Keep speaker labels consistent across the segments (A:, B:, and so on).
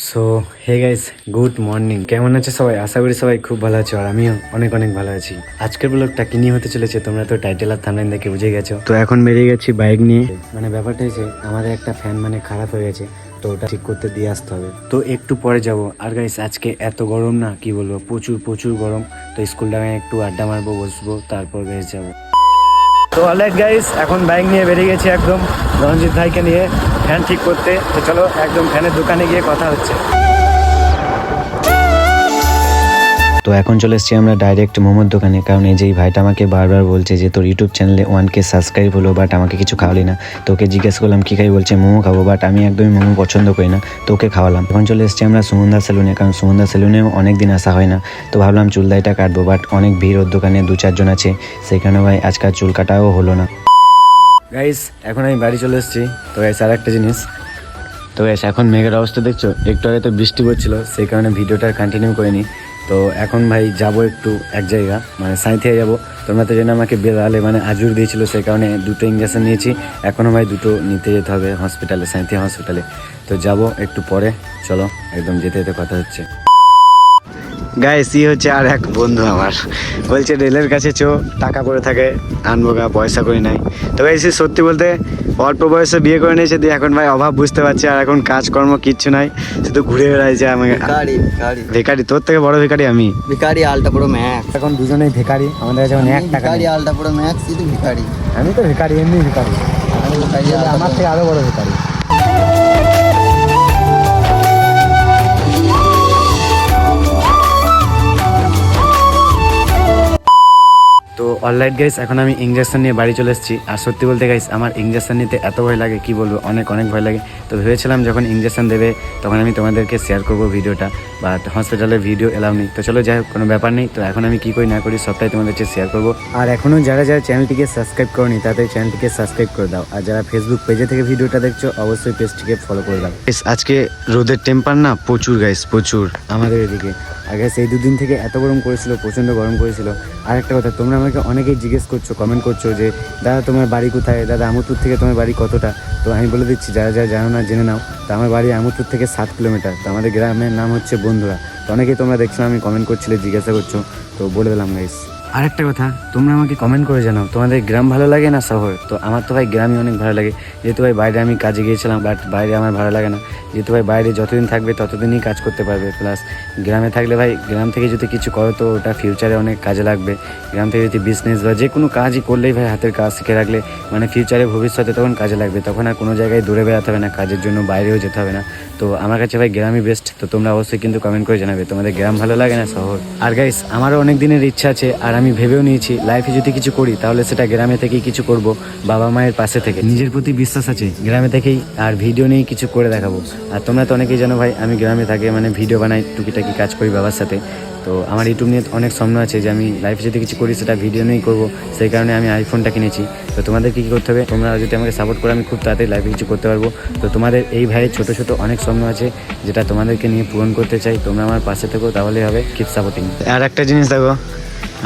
A: So hey guys, good morning. কেমন আছে সবাই? আশা করি সবাই খুব ভালো আছো, আর আমিও অনেক অনেক ভালো আছি। আজকের ব্লগটা কি নিয়ে হতে চলেছে তোমরা তো টাইটেল আর থাম্বনেল দেখে বুঝে গেছো। তো এখন বেরিয়ে গেছি বাইক নিয়ে। মানে ব্যাপারটা হয়েছে, আমাদের একটা ফ্যান মানে খারাপ হয়ে গেছে, তো ওটা ঠিক করতে দিয়ে আসতে হবে। তো একটু পরে যাব। আর গাইস আজকে এত গরম না, কি বলবো, প্রচুর প্রচুর গরম। তো স্কুল টাইমে একটু আড্ডা মারবো, বসবো, তারপর গাইস যাবো। তো অলরাইট গাইস, এখন বাইক নিয়ে বেরিয়ে গেছি একদম রঞ্জিত ভাইকে নিয়ে ফ্যান ঠিক করতে। তো চলো একদম ফ্যানের দোকানে গিয়ে কথা হচ্ছে। তো এখন চলে এসেছি আমরা ডাইরেক্ট মোমোর দোকানে, কারণ এই যে ভাইটা আমাকে বারবার বলছে যে তোর ইউটিউব চ্যানেলে 1K সাবস্ক্রাইব হলো, বাট আমাকে কিছু খাওয়ালি না। তোকে জিজ্ঞেস করলাম কী খাই, বলছে মোমো খাবো, বাট আমি একদমই মোমো পছন্দ করি না, তোকে খাওয়ালাম। এখন চলে এসেছি আমরা সুমনদা সেলুনে, কারণ সুমনদা সেলুনেও অনেক দিন আসা হয় না। তো ভাবলাম চুল দাড়িটা কাটবো, বাট অনেক ভিড় ওর দোকানে, 2-4 জন আছে, সেখানে ভাই আজকাল চুল কাটাও হলো না। গাইস এখন আমি বাড়ি চলে এসেছি। তো গাইস আর একটা জিনিস, তো গাইস এখন মেঘের অবস্থা দেখছো, একটু আগে তো বৃষ্টি পড়ছিল, সেই কারণে ভিডিওটা কন্টিনিউ করিনি। তো এখন ভাই যাব একটু এক জায়গা, মানে সাঁইথিয়া যাবো। তোমরা তো জন্য আমাকে বেড়ালে মানে আজুর দিয়েছিল, সেই কারণে 2টো ইঞ্জেকশন নিয়েছি। এখনও ভাই 2টো নিতে যেতে হবে হসপিটালে, সাঁইথিয়া হসপিটালে। তো যাব একটু পরে, চলো একদম যেতে যেতে কথা হচ্ছে। গাইস ই হচ্ছে আর এক বন্ধু আমার, বলছে রেলের কাছে চো, টাকা পড়ে থাকে, আনবো গা, পয়সা করি নাই। তো গাইস সত্যি বলতে অল্প বয়সে বিয়ে করে নিয়েছে, দিয়ে এখন ভাই অভাব বুঝতে পারছে, আর এখন কাজকর্ম কিচ্ছু নাই, শুধু ঘুরে বেড়াইছে। আমাকে ভিখারি, তোর থেকে বড় ভিখারি আমি।
B: ভিখারি আলটা পুরো ম্যাক্স।
A: এখন দুজনেই ভিখারি, আমাদের কাছে মানে 1 টাকা
B: ভিখারি আলটা পুরো ম্যাক্স, তুই ভিখারি।
A: আমি তো ভিখারি, এমনি ভিখারি, আমার থেকে আরো বড় ভিখারি। তো অলরাইট গাইস, এখন আমি ইঞ্জেকশন নিয়ে বাড়ি চলে এসেছি। আর সত্যি বলতে গাইস, আমার ইঞ্জেকশন নিতে এত ভয় লাগে, কি বলবো, অনেক অনেক ভয় লাগে। তো ভেবেছিলাম যখন ইঞ্জেকশন দেবে তখন আমি তোমাদেরকে শেয়ার করবো ভিডিওটা, বাট হসপিটালের ভিডিও এলাও নেই। তো চলো যাই হোক, কোনো ব্যাপার নেই। তো এখন আমি কি করি না করি সবটাই তোমাদেরকে শেয়ার করবো। আর এখনও যারা যারা চ্যানেলটিকে সাবস্ক্রাইব করনি, তাদের চ্যানেলটিকে সাবস্ক্রাইব করে দাও। আর যারা ফেসবুক পেজে থেকে ভিডিওটা দেখছো, অবশ্যই পেজটিকে ফলো করে দাও। আজকে রোদের টেম্পার না প্রচুর গাইস, প্রচুর আমাদের এদিকে। আগে সেই 2 দিন থেকে এত গরম করেছিল, প্রচণ্ড গরম করেছিল। আর একটা কথা, তোমরা আমাকে অনেকেই জিজ্ঞেস করছো, কমেন্ট করছো যে দাদা তোমার বাড়ি কোথায়, দাদা আমোদপুর থেকে তোমার বাড়ি কতটা। তো আমি বলে দিচ্ছি, যারা যারা জানো না জেনে নাও। তো আমার বাড়ি আমোদপুর থেকে 7 কিলোমিটার। তো আমাদের গ্রামের নাম হচ্ছে বন্ধুরা। তো অনেকেই তোমরা দেখছো, আমি কমেন্ট করছিলে, জিজ্ঞাসা করছো, তো বলে দিলাম গাইস। আর একটা কথা, তোমরা আমাকে কমেন্ট করে জানাও তোমাদের গ্রাম ভালো লাগে না শহর। তো আমার তো ভাই গ্রামই অনেক ভালো লাগে, যেহেতু ভাই বাইরে আমি কাজে গিয়েছিলাম, বাট বাইরে আমার ভালো লাগে না। যেহেতু ভাই বাইরে যতদিন থাকবে ততদিনই কাজ করতে পারবে, প্লাস গ্রামে থাকলে ভাই গ্রাম থেকে যদি কিছু করো তো ওটা ফিউচারে অনেক কাজে লাগবে। গ্রাম থেকে যদি বিজনেস বা যে কোনো কাজই করলেই ভাই হাতের কাজ শিখে রাখলে মানে ফিউচারে ভবিষ্যতে তখন কাজে লাগবে, তখন আর কোনো জায়গায় দূরে বেড়াতে হবে না, কাজের জন্য বাইরেও যেতে হবে না। তো আমার কাছে ভাই গ্রামই বেস্ট। তো তোমরা অবশ্যই কিন্তু কমেন্ট করে জানাবে তোমাদের গ্রাম ভালো লাগে না শহর। আর গাইস আমারও অনেক দিনের ইচ্ছা আছে, আর আমি ভেবেও নিয়েছি লাইফে যদি কিছু করি তাহলে সেটা গ্রামে থেকেই কিছু করব, বাবা মায়ের পাশে থেকে। নিজের প্রতি বিশ্বাস আছে, গ্রামে থেকেই আর ভিডিও নিয়েই কিছু করে দেখাবো। আর তোমরা তো অনেকেই জানো ভাই, আমি গ্রামে থাকি, মানে ভিডিও বানাই, টুকিটাকি কাজ করি বাবার সাথে। তো আমার ইউটিউব নিয়ে অনেক স্বপ্ন আছে যে আমি লাইফে যদি কিছু করি সেটা ভিডিও নিয়েই করবো, সেই কারণে আমি আইফোনটা কিনেছি। তো তোমাদেরকে কী করতে হবে, তোমরা যদি আমাকে সাপোর্ট করো আমি খুব তাড়াতাড়ি লাইফে কিছু করতে পারবো। তো তোমাদের এই ভাইয়ের ছোটো ছোটো অনেক স্বপ্ন আছে, যেটা তোমাদেরকে নিয়ে পূরণ করতে চাই। তোমরা আমার পাশে থেকো, তাহলেই হবে। Keep supporting. আর একটা জিনিস দেখো,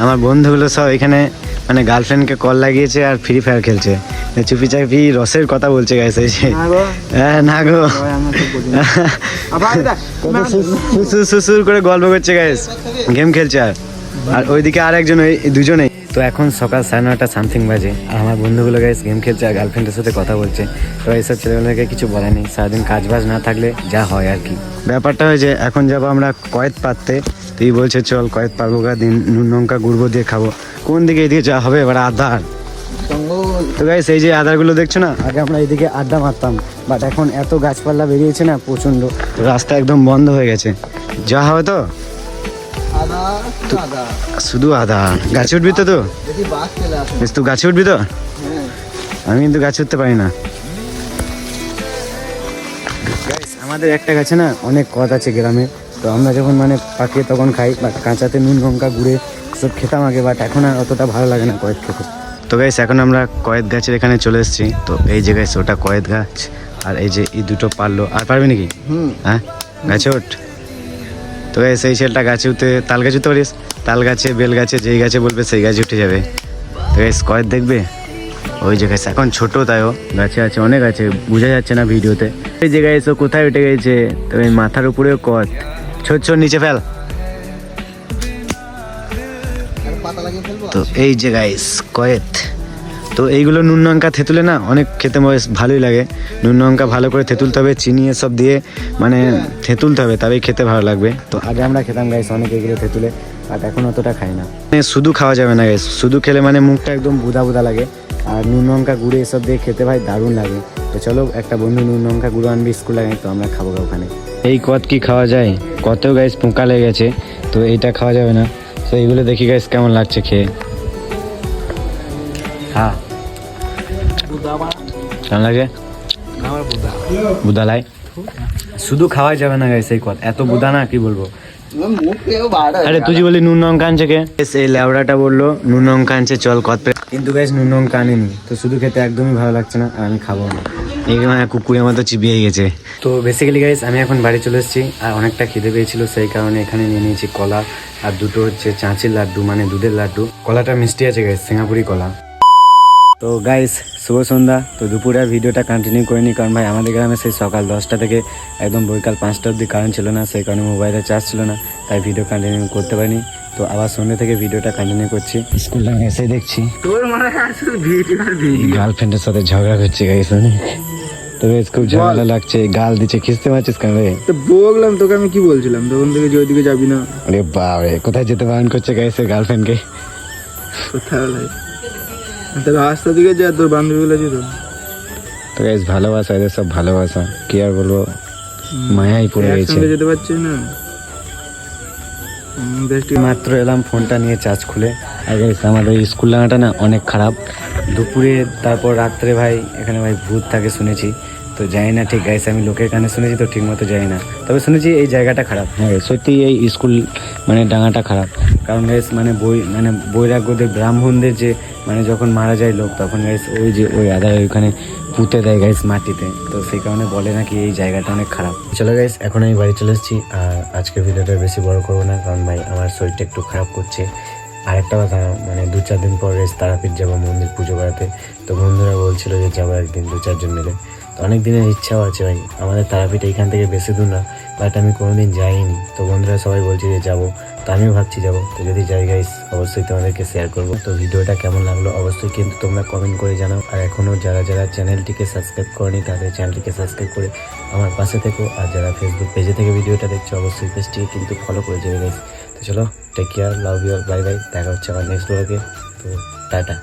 A: আমার বন্ধুগুলো সব এখানে মানে গার্লফ্রেন্ডকে কল লাগিয়েছে আর ফ্রি ফায়ার খেলছে, চুপি চাপি রসের কথা বলছে গাইস। না গো, সুসুর করে গল্প করছে গাইস, গেম খেলছে। আর ওইদিকে আর একজন, ওই দুজনেই। তো এখন সকাল 9:30 সামথিং বাজে, আর আমার বন্ধুগুলো গাইস গেম খেলছে আর গার্লফ্রেন্ডের সাথে কথা বলছে। তো এইসব ছেলেমেয়েকে কিছু বলে নেই, সারাদিন কাজ বাজ না থাকলে যা হয় আর কি। ব্যাপারটা হয়েছে, এখন যাবো আমরা কয়েদ পাততে। তুই বলছে চল কয়েদ পারবো গা, দিন নুন লঙ্কা গুড়বো দিয়ে খাবো। কোন দিকে এদিকে যা হবে, এবার আধার। তো গাইস এই যে আধারগুলো দেখছো না, আগে আমরা এদিকে আড্ডা মারতাম, বাট এখন এত গাছপালা বেরিয়েছে না প্রচণ্ড, রাস্তা একদম বন্ধ হয়ে গেছে। যা হবে তো শুধু আধার। গাছে উঠবি তো? বেশ, তুই গাছে উঠবি তো? আমি কিন্তু গাছে উঠতে পারি না। আমাদের একটা গাছে না অনেক কদ আছে গ্রামে, তো আমরা যখন মানে পাকে তখন খাই, বাট কাঁচাতে নুন লঙ্কা গুঁড়ে সব খেতাম আগে, বাট এখন আর অতটা ভালো লাগে না কয়েদ খেতে। তো গাইস এখন আমরা কয়েদ গাছের এখানে চলে এসেছি। তো এই যে গাইস ওটা কয়েদ গাছ, আর এই যে এই 2টো পারলো। আর পারবি নাকি? হ্যাঁ গাছে ওঠ। তো গাইস এই ছেলেটা গাছে উঠতে, তাল গাছে উঠতে পারিস, তাল গাছে, বেল গাছে, যেই গাছে বলবে সেই গাছে উঠে যাবে। তো গাইস কয়েদ দেখবে, ওই যে গাইস এখন ছোট তাইও গাছে আছে, অনেক আছে, বোঝা যাচ্ছে না ভিডিওতে। এই যে গাইস ও কোথায় উঠে গেছে, তো এই মাথার উপরেও কত, ছোট ছোট নিচে ফেল।
B: পাতা লাগিয়ে ফেলবো।
A: তো এই যে গাইস কয়েত, তো এইগুলো নুন লঙ্কা থেতুলে না অনেক খেতে বেশ ভালোই লাগে। নুন লঙ্কা ভালো করে থেতুলতে হবে, চিনি এসব দিয়ে মানে থেতুলতে হবে, তবেই খেতে ভালো লাগবে। তো আগে আমরা খেতাম গাইস অনেক এগুলো থেতুলে, আর এখন অতটা খাই না। মানে শুধু খাওয়া যাবে না গাইস, শুধু খেলে মানে মুখটা একদম বুদা বুদা লাগে, আর নুন লঙ্কা গুঁড়ো এসব দিয়ে খেতে ভাই দারুণ লাগে। তো চলো একটা বন্ধু নুন লঙ্কা গুঁড়ো আনবি স্কুল লাগে, তো আমরা খাবো ওখানে। এই কত কি খাওয়া যায়, কত গাইস পোকা লেগে গেছে, তো এইটা খাওয়া যাবে না। তো এইগুলো দেখি গাইস কেমন লাগছে খেয়ে। হ্যাঁ কেমন লাগে? বুদা লাই, শুধু খাওয়াই যাবে না গাইস এই কত, এত বুদা না কি বলবো। আরে তুই বলি নুন লঙ্কা আনছে কে? এই লেবড়াটা বললো নুন লঙ্কা আনছে চল কত, কিন্তু গাইস নুন লঙ্কা আনেনি, তো শুধু খেতে একদমই ভালো লাগছে না, আর আমি খাবো না। এই মানে কুকুরের মতো চিবিয়ে গেছে। তো বেসিক্যালি গাইস আমি এখন বাড়ি চলে এসেছি, আর অনেকটা খিদে পেয়েছিল, সেই কারণে এখানে নিয়ে নিয়েছি কলা আর দুটো হচ্ছে চাঁচির লাড্ডু, মানে দুধের লাড্ডু। কলাটা মিষ্টি আছে গাইস, সিঙ্গাপুরি কলা। তো গাইস শুভ সন্ধ্যা। তো দুপুরের ভিডিওটা কন্টিনিউ করিনি, কারণ ভাই আমাদের গ্রামে সেই সকাল 10টা থেকে একদম বৈকাল 5টা অবধি কারেন্ট ছিল না, সেই কারণে মোবাইলে চার্জ ছিল না, তাই ভিডিও কন্টিনিউ করতে পারিনি। তো আবার সন্ধ্যে থেকে ভিডিওটা কন্টিনিউ করছি। স্কুলটা এসে দেখছি
B: তোর মনে হয় শুধু ভিডিও আর
A: গার্লফ্রেন্ডের সাথে ঝগড়া করছে গাইস, মানে তো বেশ খুব ঝামেলা লাগছে, গাল দিচ্ছে, খিস্তে পারছিস কেন রে?
C: তো বললাম তোকে, আমি কি বলছিলাম তখন থেকে যে ওইদিকে যাবি না।
A: আরে বাবা কোথায় যেতে বারণ করছে গাইস গার্লফ্রেন্ডকে?
C: কোথায় বলে তো রাস্তা দিকে যা, তোর বান্ধবীগুলো আছে তো।
A: তো গাইস ভালোবাসা, এদের সব ভালোবাসা, কি আর বলবো, মায়াই পড়ে গেছে।
C: একসঙ্গে যেতে পারছিস না।
A: মাত্র এলাম ফোনটা নিয়ে চার্জ খুলে, আর গাইস আমাদের স্কুল লাগাটা না অনেক খারাপ। দুপুরে তারপর রাত্রে ভাই এখানে ভাই ভূত থাকে শুনেছি, তো জানি না ঠিক গাইস, আমি লোকের কানে শুনেছি তো ঠিক মতো জানি না, তবে শুনেছি এই জায়গাটা খারাপ। হ্যাঁ সত্যি এই স্কুল মানে ডাঙাটা খারাপ, কারণ গাইস মানে বৈরাগ্যদের ব্রাহ্মণদের যে মানে যখন মারা যায় লোক, তখন গাইস ওই যে ওই আদার ওইখানে পুঁতে দেয় গাইস মাটিতে, তো সেই কারণে বলে নাকি এই জায়গাটা অনেক খারাপ। চলো গাইস এখন আমি বাড়ি চলে এসেছি, আর আজকের ভিডিওটা বেশি বড় করবো না, কারণ ভাই আমার শরীরটা একটু খারাপ করছে। আরেকটা কথা, মানে 2-4 দিন পর রেস তারাপীঠ যাবো মন্দির পুজো করাতে, তো বন্ধুরা বলছিল যে যাবো একদিন 2-4 জন মিলে। তো অনেক দিনের ইচ্ছাও আছে ভাই, আমাদের তারাপীঠ এইখান থেকে বেশি দূর না, বাট আমি কোনোদিন যাইনি, তো বন্ধুরা সবাই বলছে যে যাবো, তো আমিও ভাবছি যাবো। তো যদি যাই গাইস অবশ্যই তোমাদেরকে শেয়ার করবো। তো ভিডিওটা কেমন লাগলো অবশ্যই কিন্তু তোমরা কমেন্ট করে জানাও, আর এখনও যারা যারা চ্যানেলটিকে সাবস্ক্রাইব করেনি তাদের চ্যানেলটিকে সাবস্ক্রাইব করে আমার পাশে থেকো, আর যারা ফেসবুক পেজে থেকে ভিডিওটা দেখছো অবশ্যই পেজটিকে কিন্তু ফলো করে যাবে গাইস। তো চলো take care, love you, bye bye, দেখা হচ্ছে আমার নেক্সট ব্লগে। তো টাটা।